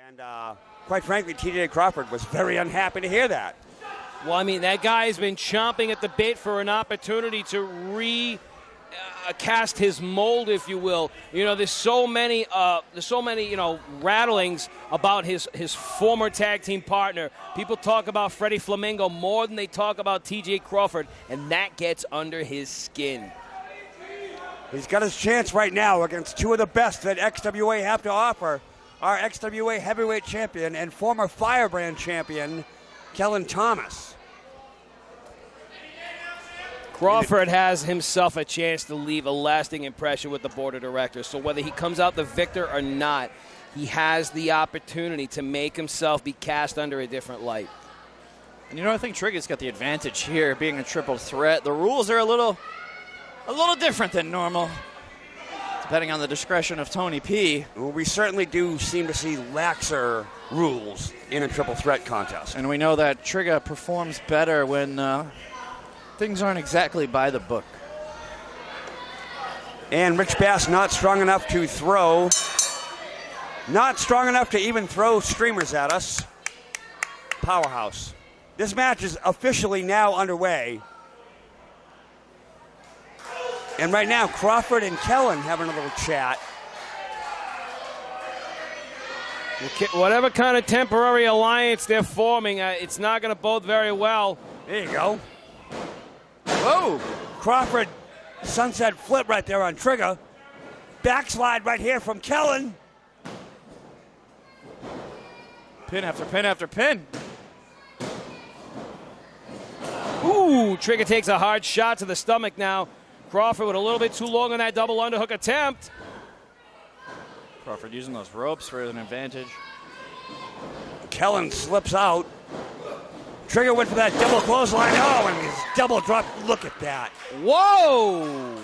And quite frankly, TJ Crawford was very unhappy to hear that. Well, I mean, that guy has been chomping at the bit for an opportunity to recast his mold, if you will. You know, there's so many, rattlings about his former tag team partner. People talk about Freddie Flamingo more than they talk about TJ Crawford, and that gets under his skin. He's got his chance right now against two of the best that XWA have to offer. Our XWA heavyweight champion and former Firebrand champion, Kellan Thomas. Crawford has himself a chance to leave a lasting impression with the board of directors. So whether he comes out the victor or not, he has the opportunity to make himself be cast under a different light. And you know, I think Trigga's got the advantage here, being a triple threat. The rules are a little different than normal, depending on the discretion of Tony P. Well, we certainly do seem to see laxer rules in a triple threat contest. And we know that Trigga performs better when things aren't exactly by the book. And Rich Bass not strong enough to throw. Not strong enough to even throw streamers at us. Powerhouse. This match is officially now underway. And right now, Crawford and Kellan having a little chat. Whatever kind of temporary alliance they're forming, it's not going to bode very well. There you go. Whoa! Crawford, sunset flip right there on Trigga. Backslide right here from Kellan. Pin after pin after pin. Ooh, Trigga takes a hard shot to the stomach now. Crawford with a little bit too long on that double underhook attempt. Crawford using those ropes for an advantage. Kellan slips out. Trigga went for that double clothesline. Oh, and his double drop. Look at that. Whoa!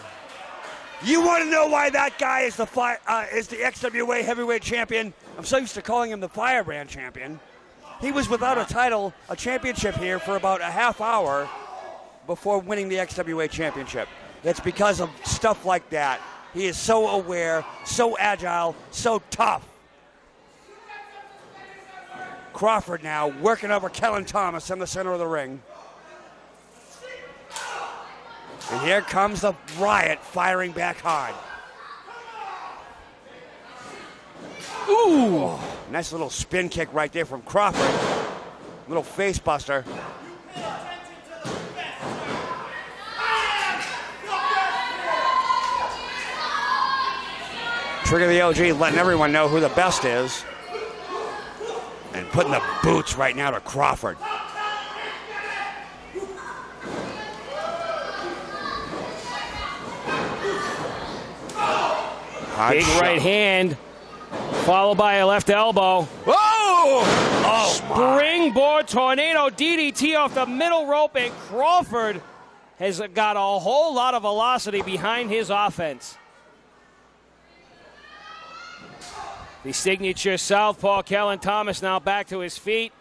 You want to know why that guy is the XWA heavyweight champion? I'm so used to calling him the Firebrand champion. He was without a title, a championship here for about a half hour before winning the XWA championship. It's because of stuff like that. He is so aware, so agile, so tough. Crawford now working over Kellan Thomas in the center of the ring. And here comes the Riot firing back hard. Ooh! Nice little spin kick right there from Crawford. Little face buster. Trigga the OG letting everyone know who the best is. And putting the boots right now to Crawford. Big right hand, followed by a left elbow. Whoa! Oh, Springboard tornado DDT off the middle rope, and Crawford has got a whole lot of velocity behind his offense. The signature southpaw, Kellan Thomas, now back to his feet.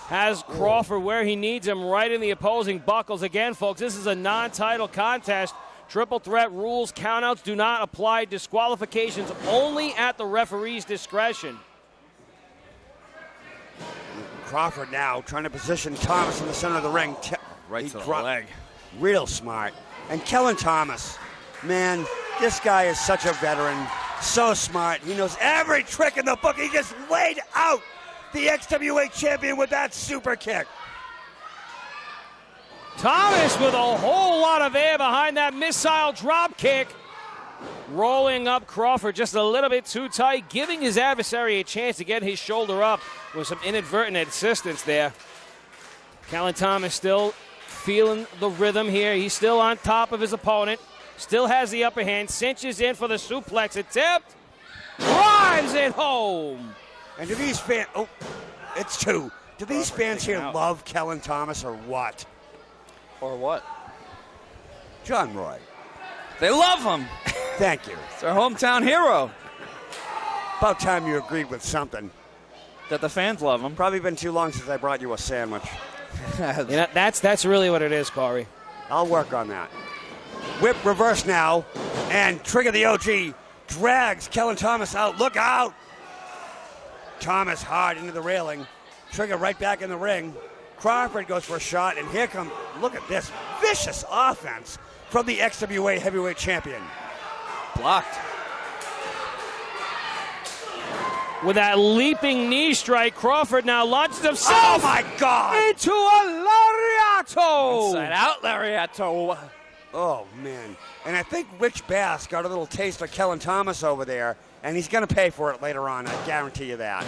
Has Crawford where he needs him, right in the opposing buckles. Again, folks, this is a non-title contest. Triple threat rules, countouts do not apply. Disqualifications only at the referee's discretion. Crawford now trying to position Thomas in the center of the ring. Right to the leg. Real smart. And Kellan Thomas, man, this guy is such a veteran. So smart. He knows every trick in the book. He just laid out the XWA champion with that super kick. Thomas with a whole lot of air behind that missile drop kick. Rolling up Crawford just a little bit too tight, giving his adversary a chance to get his shoulder up with some inadvertent assistance there. Kellan Thomas still feeling the rhythm here. He's still on top of his opponent. Still has the upper hand, cinches in for the suplex attempt, drives it home. And do these fans, it's two. Do these fans here love Kellan Thomas or what? Or what? John Roy. They love him. Thank you. It's our hometown hero. About time you agreed with something. That the fans love him. Probably been too long since I brought you a sandwich. You know, that's really what it is, Corey. I'll work on that. Whip reverse now, and Trigga the OG drags Kellan Thomas out. Look out! Thomas hard into the railing. Trigga right back in the ring. Crawford goes for a shot, and here comes, look at this, vicious offense from the XWA heavyweight champion. Blocked. With that leaping knee strike, Crawford now launches himself Oh my God! into a lariato. Inside out lariato. Oh man. And I think Rich Bass got a little taste of Kellan Thomas over there, and he's going to pay for it later on, I guarantee you that.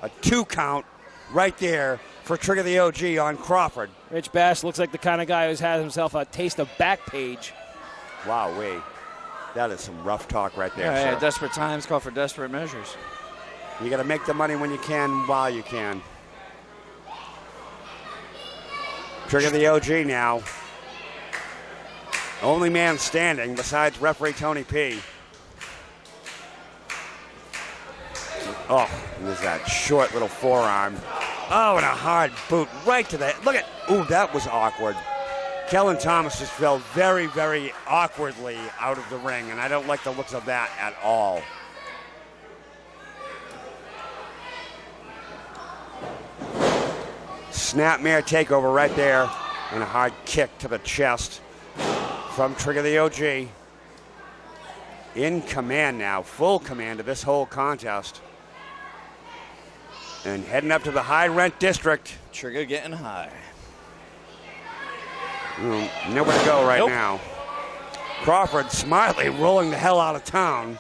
A 2 count right there for Trigga the OG on Crawford. Rich Bass looks like the kind of guy who's had himself a taste of Backpage. Wow, that is some rough talk right there. Yeah, sir. desperate times call for desperate measures. You got to make the money when you can, while you can. Trigga the OG now. Only man standing besides referee Tony P. Oh, and there's that short little forearm. Oh, and a hard boot right to the, look at, ooh, that was awkward. Kellan Thomas just fell very, very awkwardly out of the ring, and I don't like the looks of that at all. Snapmare takeover right there, and a hard kick to the chest from Trigga the OG. In command now, full command of this whole contest. And heading up to the high rent district. Trigga getting high. Nowhere to go right Nope. now. Crawford smartly rolling the hell out of town.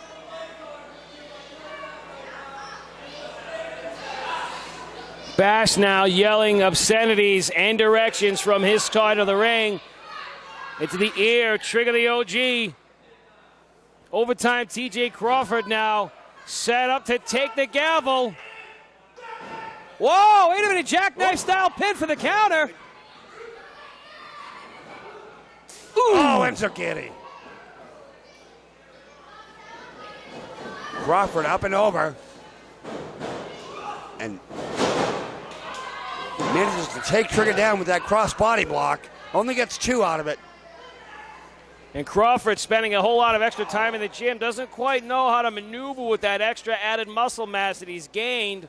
Bass now yelling obscenities and directions from his side of the ring into the ear. Trigga the OG. Overtime, TJ Crawford now set up to take the gavel. Whoa, wait a minute, jackknife style pin for the counter. Ooh. Oh, Enzucchini. Crawford up and over. And manages to take Trigga down with that cross body block. Only gets 2 out of it. And Crawford spending a whole lot of extra time in the gym, doesn't quite know how to maneuver with that extra added muscle mass that he's gained.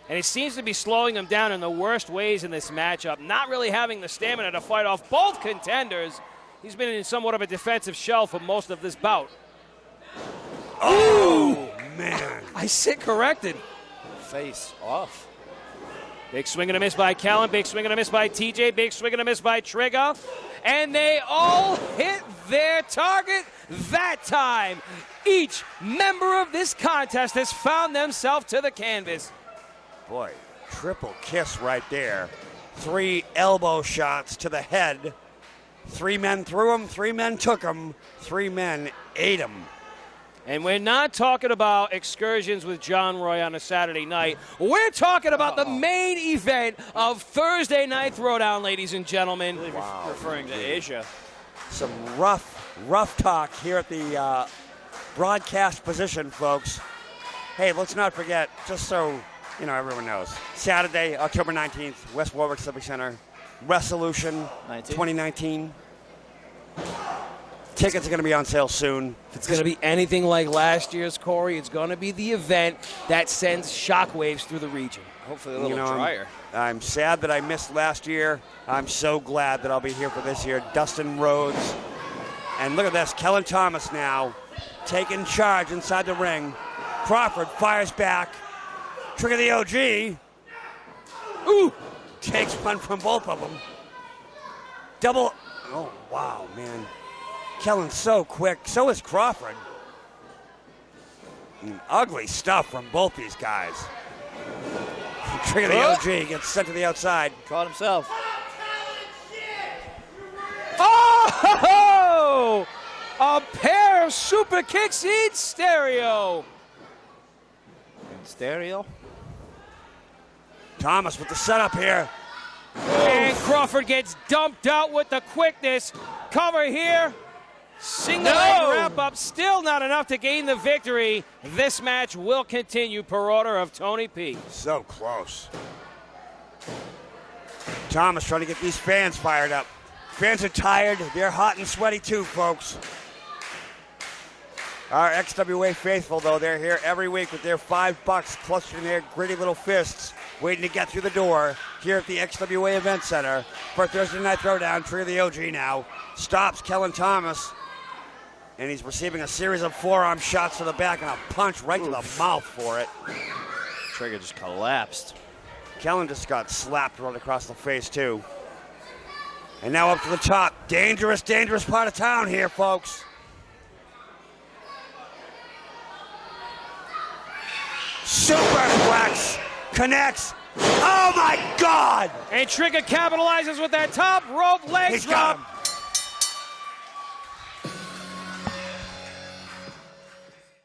And it seems to be slowing him down in the worst ways in this matchup. Not really having the stamina to fight off both contenders. He's been in somewhat of a defensive shell for most of this bout. Oh, man. I sit corrected. Face off. Big swing and a miss by Kellan. Big swing and a miss by TJ. Big swing and a miss by Trigga. And they all hit their target that time. Each member of this contest has found themselves to the canvas. Boy, triple kiss right there. 3 elbow shots to the head. 3 men threw him, 3 men took him, 3 men ate him. And we're not talking about excursions with John Roy on a Saturday night. We're talking about the main event of Thursday Night Throwdown, ladies and gentlemen. Wow. Referring to Asia. Some rough talk here at the broadcast position, folks. Hey, let's not forget, just so everyone knows, Saturday, October 19th, West Warwick Civic Center, Resolution 2019. Tickets are going to be on sale soon. If it's going to be anything like last year's, Corey, it's going to be the event that sends shockwaves through the region. Hopefully a little drier. I'm sad that I missed last year. I'm so glad that I'll be here for this year. Dustin Rhodes. And look at this. Kellan Thomas now taking charge inside the ring. Crawford fires back. Trigga the OG. Ooh! Takes one from both of them. Double. Oh, wow, man. Kellan's so quick. So is Crawford. Ugly stuff from both these guys. Trigga the OG gets sent to the outside. Caught himself. Oh! A pair of super kicks in stereo. In stereo. Thomas with the setup here. And Crawford gets dumped out with the quickness. Cover here. Single leg wrap up. Still not enough to gain the victory. This match will continue per order of Tony P. So close. Thomas trying to get these fans fired up. Fans are tired. They're hot and sweaty too, folks. Our XWA faithful, though, they're here every week with their $5 clutching their gritty little fists, waiting to get through the door here at the XWA Event Center for Thursday Night Throwdown. Trigga the OG now stops Kellan Thomas, and he's receiving a series of forearm shots to the back and a punch right to the mouth for it. Trigga just collapsed. Kellan just got slapped right across the face, too. And now up to the top. Dangerous, dangerous part of town here, folks. Superplex connects. Oh, my God! And Trigga capitalizes with that top rope leg He's drop. got him.